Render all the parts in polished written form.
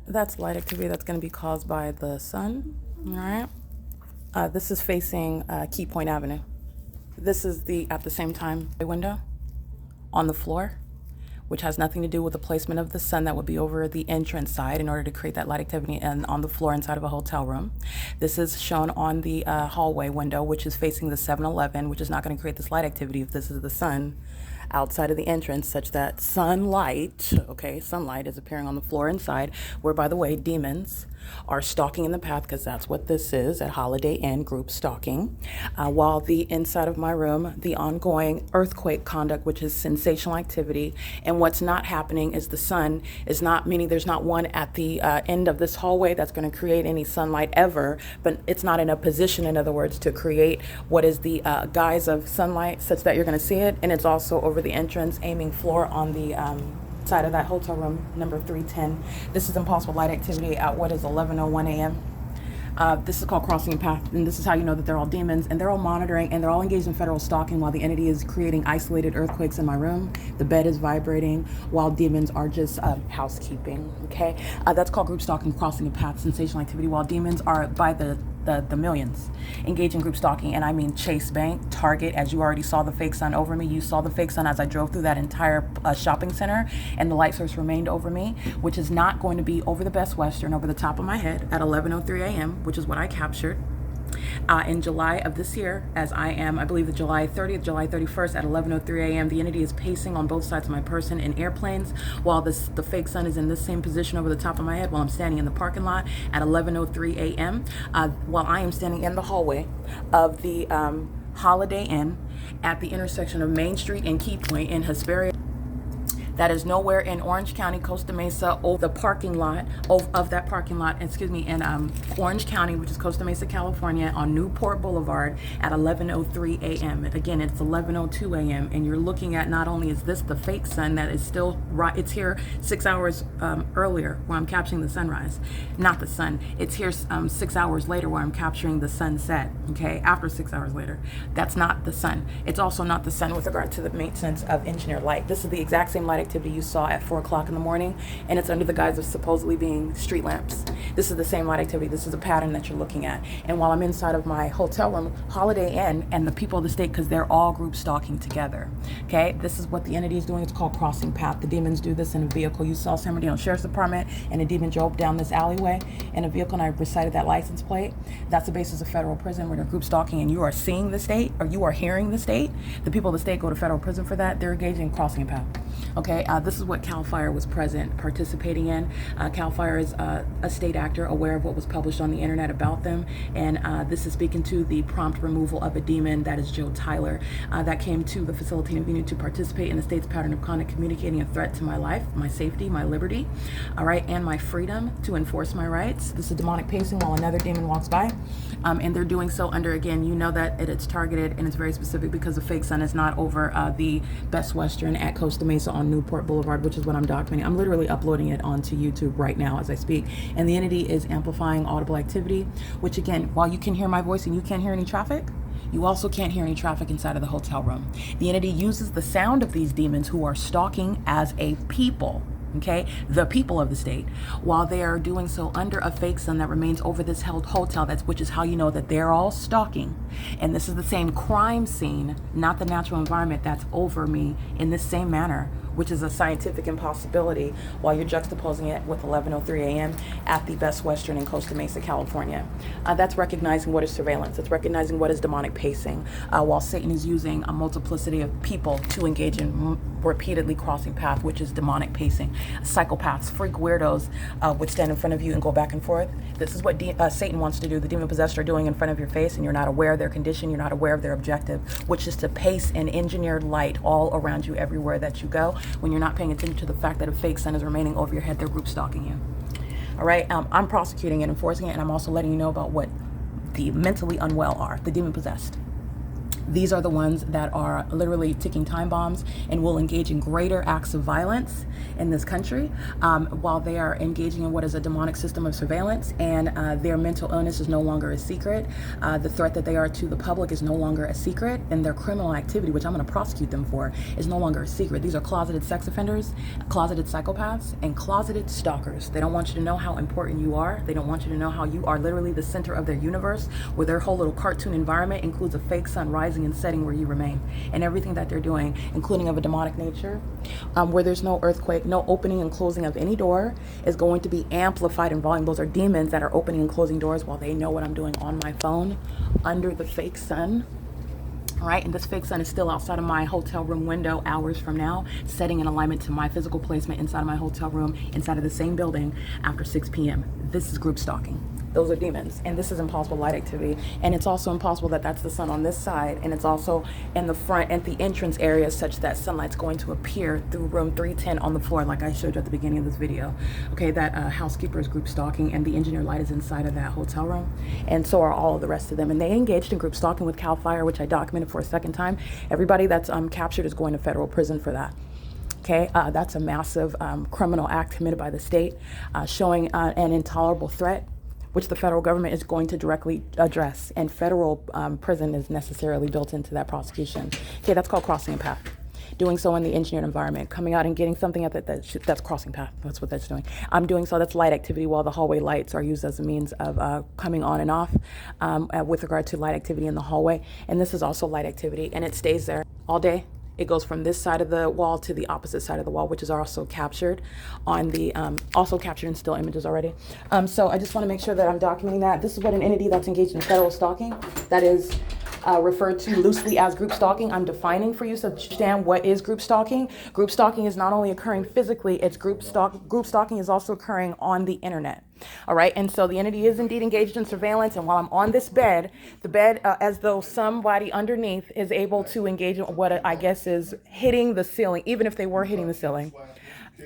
That's light activity that's going to be caused by the sun. All right. This is facing Key Point Avenue. This is at the same time, the window on the floor, which has nothing to do with the placement of the sun that would be over the entrance side in order to create that light activity and on the floor inside of a hotel room. This is shown on the hallway window, which is facing the 7-Eleven, which is not going to create this light activity if this is the sun outside of the entrance, such that sunlight is appearing on the floor inside, where, by the way, demons are stalking in the path, because that's what this is at Holiday Inn, group stalking. While the inside of my room, the ongoing earthquake conduct, which is sensational activity, and what's not happening is the sun is not, meaning there's not one at the end of this hallway that's going to create any sunlight ever, but it's not in a position, in other words, to create what is the guise of sunlight such that you're going to see it, and it's also over the entrance aiming floor on the side of that hotel room, number 310. This is impossible light activity at what is 11:01 a.m. This is called crossing a path, and this is how you know that they're all demons, and they're all monitoring, and they're all engaged in federal stalking while the entity is creating isolated earthquakes in my room. The bed is vibrating while demons are just housekeeping, okay? That's called group stalking, crossing a path, sensational activity, while demons are by the millions engage in group stalking. And I mean Chase Bank, Target, as you already saw the fake sun over me. You saw the fake sun as I drove through that entire shopping center, and the light source remained over me, which is not going to be over the Best Western, over the top of my head at 11:03 a.m., which is what I captured in July of this year, as I am, I believe, the July 30th, July 31st at 11:03 a.m. The entity is pacing on both sides of my person in airplanes, while the fake sun is in this same position over the top of my head while I'm standing in the parking lot at 11:03 a.m. While I am standing in the hallway of the Holiday Inn at the intersection of Main Street and Key Point in Hesperia. That is nowhere in Orange County, Costa Mesa, over the parking lot of that parking lot, in Orange County, which is Costa Mesa, California, on Newport Boulevard at 11:03 a.m. Again, it's 11:02 a.m. And you're looking at, not only is this the fake sun that is still right, it's here 6 hours earlier where I'm capturing the sunrise, not the sun. It's here 6 hours later where I'm capturing the sunset, okay, after 6 hours later. That's not the sun. It's also not the sun with regard to the maintenance of engineered light. This is the exact same light activity you saw at 4 o'clock in the morning, and it's under the guise of supposedly being street lamps. This is the same light activity. This is a pattern that you're looking at. And while I'm inside of my hotel room, Holiday Inn, and the people of the state, because they're all group stalking together, okay, this is what the entity is doing. It's called crossing path. The demons do this in a vehicle. You saw San Bernardino Sheriff's Department and a demon drove down this alleyway in a vehicle, and I recited that license plate. That's the basis of federal prison, where they're group stalking and you are seeing the state, or you are hearing the state. The people of the state go to federal prison for that. They're engaging in crossing a path. Okay, this is what CAL FIRE was participating in. CAL FIRE is a state actor aware of what was published on the internet about them, and this is speaking to the prompt removal of a demon, that is Joe Tyler, that came to the facilitating venue to participate in the state's pattern of conduct, communicating a threat to my life, my safety, my liberty, all right, and my freedom to enforce my rights. This is demonic pacing while another demon walks by, and they're doing so under, again, you know that it's targeted and it's very specific, because the fake sun is not over the Best Western at Costa Mesa on Newport Boulevard, which is what I'm documenting. I'm literally uploading it onto YouTube right now as I speak, and the entity is amplifying audible activity, which, again, while you can hear my voice and you can't hear any traffic, you also can't hear any traffic inside of the hotel room. The entity uses the sound of these demons who are stalking as a people, okay, the people of the state, while they are doing so under a fake sun that remains over this hotel, which is how you know that they're all stalking. And this is the same crime scene, not the natural environment, that's over me in this same manner, which is a scientific impossibility, while you're juxtaposing it with 11:03 a.m. at the Best Western in Costa Mesa, California. That's recognizing what is surveillance. It's recognizing what is demonic pacing, while Satan is using a multiplicity of people to engage in repeatedly crossing path, which is demonic pacing. Psychopaths, freak weirdos would stand in front of you and go back and forth. This is what Satan wants to do. The demon possessed are doing in front of your face, and you're not aware of their condition. You're not aware of their objective, which is to pace an engineered light all around you everywhere that you go. When you're not paying attention to the fact that a fake sun is remaining over your head, they're group stalking you. All right, I'm prosecuting and enforcing it, and I'm also letting you know about what the mentally unwell are, the demon possessed. These are the ones that are literally ticking time bombs and will engage in greater acts of violence in this country while they are engaging in what is a demonic system of surveillance, and their mental illness is no longer a secret. The threat that they are to the public is no longer a secret, and their criminal activity, which I'm going to prosecute them for, is no longer a secret. These are closeted sex offenders, closeted psychopaths, and closeted stalkers. They don't want you to know how important you are. They don't want you to know how you are literally the center of their universe, where their whole little cartoon environment includes a fake sun rising and setting where you remain, and everything that they're doing, including of a demonic nature, where there's no earthquake, no opening and closing of any door, is going to be amplified in volume. Those are demons that are opening and closing doors while they know what I'm doing on my phone under the fake sun. All right, and this fake sun is still outside of my hotel room window hours from now, setting in alignment to my physical placement inside of my hotel room, inside of the same building after 6 p.m. This is group stalking. Those are demons, and this is impossible light activity. And it's also impossible that that's the sun on this side, and it's also in the front and the entrance area such that sunlight's going to appear through room 310 on the floor, like I showed you at the beginning of this video. Okay, that housekeeper is group stalking, and the engineer light is inside of that hotel room, and so are all of the rest of them. And they engaged in group stalking with CAL FIRE, which I documented for a second time. Everybody that's captured is going to federal prison for that. Okay, that's a massive criminal act committed by the state, showing an intolerable threat, which the federal government is going to directly address, and federal prison is necessarily built into that prosecution. Okay, that's called crossing a path. Doing so in the engineered environment, coming out and getting something at that's crossing path. That's what that's doing. I'm doing so, that's light activity, while the hallway lights are used as a means of coming on and off with regard to light activity in the hallway. And this is also light activity, and it stays there all day. It goes from this side of the wall to the opposite side of the wall, which is also captured on the, also captured in still images already. So I just want to make sure that I'm documenting that. This is what an entity that's engaged in federal stalking, that is referred to loosely as group stalking. I'm defining for you so that you understand what is group stalking. Group stalking is not only occurring physically, it's group stalking is also occurring on the internet. All right, and so the entity is indeed engaged in surveillance, and while I'm on this bed, the bed, as though somebody underneath is able to engage in what I guess is hitting the ceiling, even if they were hitting the ceiling,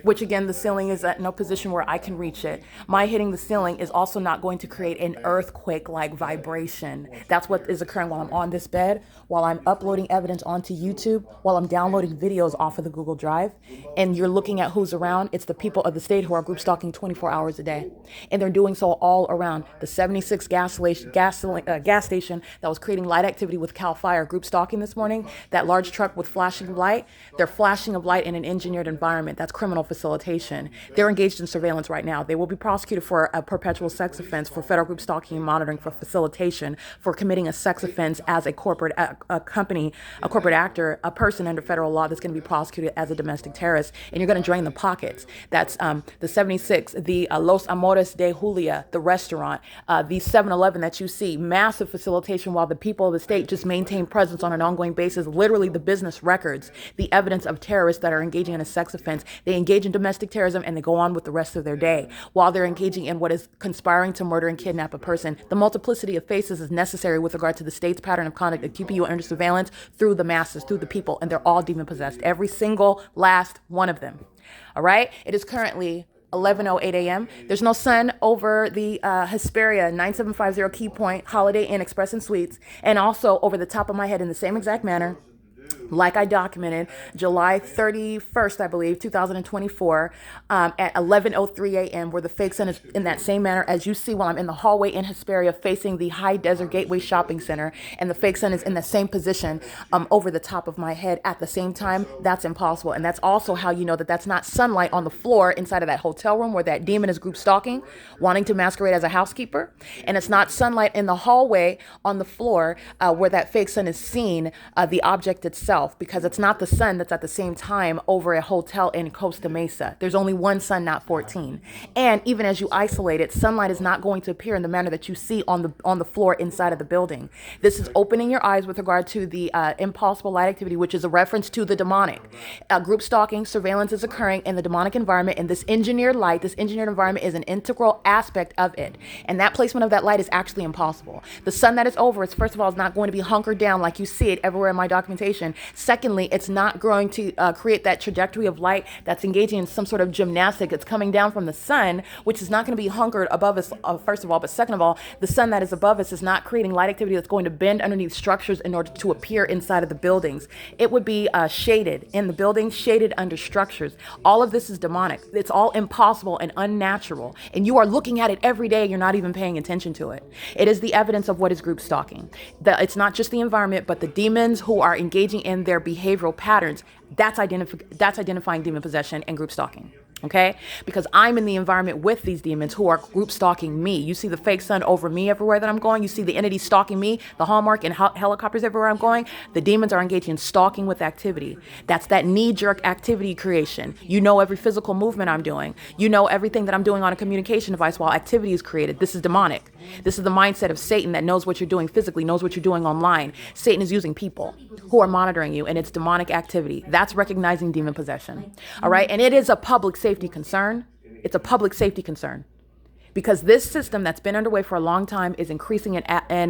which again, the ceiling is at no position where I can reach it. My hitting the ceiling is also not going to create an earthquake-like vibration. That's what is occurring while I'm on this bed, while I'm uploading evidence onto YouTube, while I'm downloading videos off of the Google Drive. And you're looking at who's around. It's the people of the state who are group stalking 24 hours a day. And they're doing so all around. The 76 gas station that was creating light activity with CAL FIRE group stalking this morning, that large truck with flashing light, they're flashing of light in an engineered environment. That's criminal facilitation. They're engaged in surveillance right now. They will be prosecuted for a perpetual sex offense, for federal group stalking and monitoring, for facilitation, for committing a sex offense as a corporate company, a corporate actor, a person under federal law that's going to be prosecuted as a domestic terrorist, and you're going to drain the pockets. That's the 76, the Los Amores de Julia, the restaurant, the 7-Eleven that you see, massive facilitation while the people of the state just maintain presence on an ongoing basis, literally the business records, the evidence of terrorists that are engaging in a sex offense. They engage in domestic terrorism and they go on with the rest of their day while they're engaging in what is conspiring to murder and kidnap a person. The multiplicity of faces is necessary with regard to the state's pattern of conduct of keeping you under surveillance through the masses, through the people, and they're all demon possessed. Every single last one of them. All right. It is currently 11:08 a.m. There's no sun over the Hesperia 9750 Key Point Holiday Inn Express and Suites, and also over the top of my head in the same exact manner, like I documented, July 31st, I believe, 2024, at 11:03 a.m., where the fake sun is in that same manner as you see while I'm in the hallway in Hesperia facing the High Desert Gateway Shopping Center, and the fake sun is in the same position over the top of my head at the same time. That's impossible, and that's also how you know that that's not sunlight on the floor inside of that hotel room where that demon is group stalking, wanting to masquerade as a housekeeper, and it's not sunlight in the hallway on the floor where that fake sun is seen, the object itself, because it's not the sun that's at the same time over a hotel in Costa Mesa. There's only one sun, not 14. And even as you isolate it, sunlight is not going to appear in the manner that you see on the floor inside of the building. This is opening your eyes with regard to the impossible light activity, which is a reference to the demonic. Group stalking, surveillance is occurring in the demonic environment, and this engineered light, this engineered environment is an integral aspect of it. And that placement of that light is actually impossible. The sun that is over, it's first of all, is not going to be hunkered down like you see it everywhere in my documentation. Secondly, it's not going to create that trajectory of light that's engaging in some sort of gymnastic. It's coming down from the sun, which is not going to be hunkered above us, first of all. But second of all, the sun that is above us is not creating light activity that's going to bend underneath structures in order to appear inside of the buildings. It would be shaded in the buildings, shaded under structures. All of this is demonic. It's all impossible and unnatural. And you are looking at it every day. You're not even paying attention to it. It is the evidence of what is group stalking. It's not just the environment, but the demons who are engaging in their behavioral patterns. That's identifying demon possession and group stalking. Okay? Because I'm in the environment with these demons who are group stalking me. You see the fake sun over me everywhere that I'm going. You see the entity stalking me, the hallmark and helicopters everywhere I'm going. The demons are engaging in stalking with activity. That's that knee-jerk activity creation. You know every physical movement I'm doing. You know everything that I'm doing on a communication device while activity is created. This is demonic. This is the mindset of Satan that knows what you're doing physically, knows what you're doing online. Satan is using people who are monitoring you, and it's demonic activity. That's recognizing demon possession. All right? And it is a public safety concern. It's a public safety concern. Because this system that's been underway for a long time is increasing in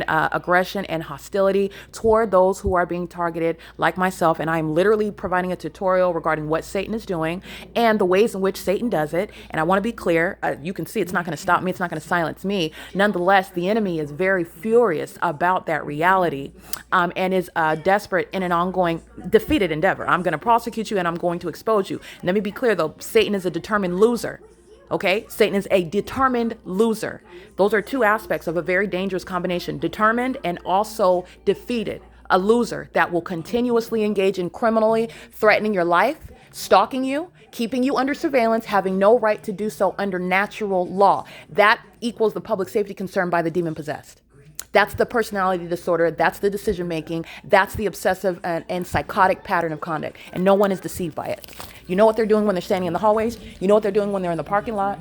aggression and hostility toward those who are being targeted, like myself. And I'm literally providing a tutorial regarding what Satan is doing and the ways in which Satan does it. And I want to be clear. You can see it's not going to stop me. It's not going to silence me. Nonetheless, the enemy is very furious about that reality and is desperate in an ongoing defeated endeavor. I'm going to prosecute you and I'm going to expose you. And let me be clear, though. Satan is a determined loser. Okay, Satan is a determined loser. Those are two aspects of a very dangerous combination, determined and also defeated. A loser that will continuously engage in criminally threatening your life, stalking you, keeping you under surveillance, having no right to do so under natural law. That equals the public safety concern by the demon possessed. That's the personality disorder. That's the decision making. That's the obsessive and psychotic pattern of conduct. And no one is deceived by it. You know what they're doing when they're standing in the hallways. You know what they're doing when they're in the parking lot.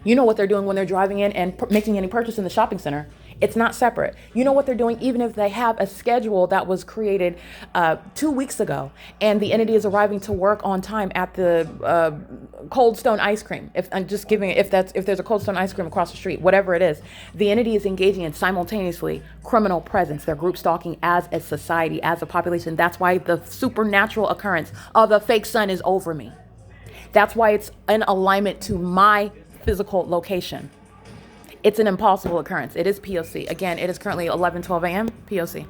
You know what they're doing when they're driving in and making any purchase in the shopping center. It's not separate. You know what they're doing even if they have a schedule that was created 2 weeks ago and the entity is arriving to work on time at the Cold Stone ice cream. If I'm just giving it, if there's a Cold Stone ice cream across the street, whatever it is, the entity is engaging in simultaneously criminal presence. They're group stalking as a society, as a population. That's why the supernatural occurrence of a fake sun is over me. That's why it's in alignment to my physical location. It's an impossible occurrence. It is POC. Again, it is currently 11:12 a.m. POC.